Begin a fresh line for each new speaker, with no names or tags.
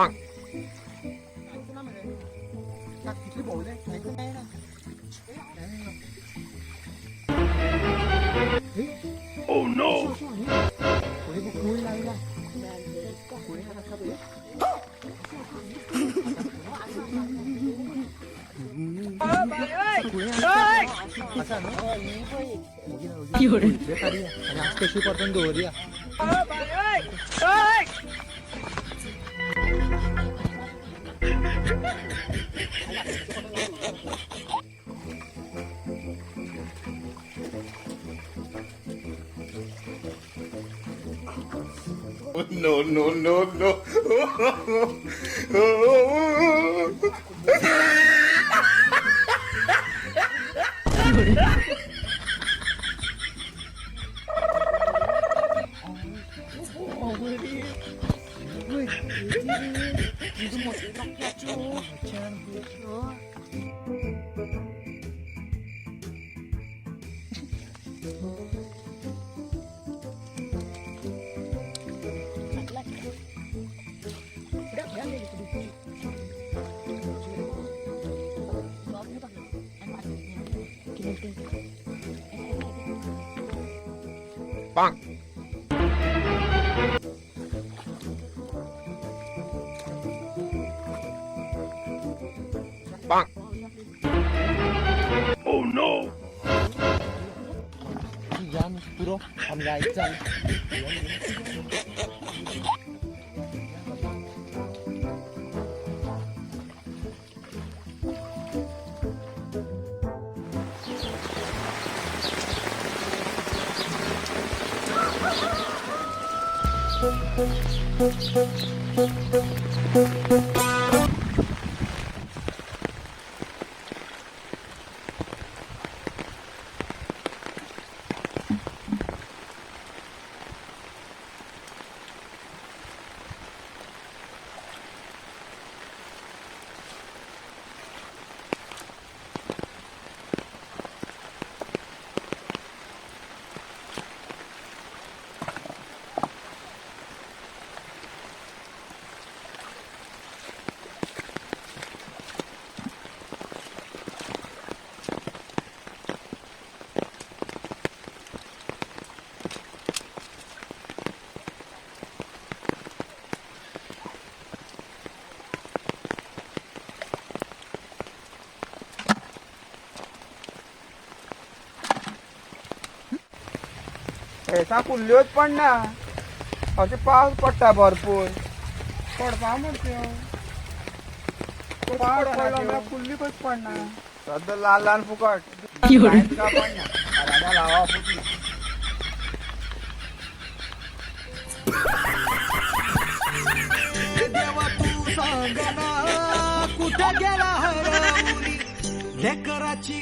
ऐकू ना म्हणे. का किती बोलले ऐकू नाही ना.
Oh no!
कोणी बघ कोणी लागला कोणी हा रस्ता बघ. असा ना बेकारी आहे. आणि आज कशी पडतो दोरिया
No, no, no, no. Oh no!
Yan, puro hamlay dyan.
ऐसा कुल्ल्योच पडना अशें पावस पडटा भरपूर पडपा म्हणटा पावस पडलो म्हळ्यार कुल्ली कशी पडना सद्दां ल्हान ल्हान फुकट कांयच काय पडना आराध्या लावा फुटली
देवा तू सांगना कुठे गेला हरवली लेकराची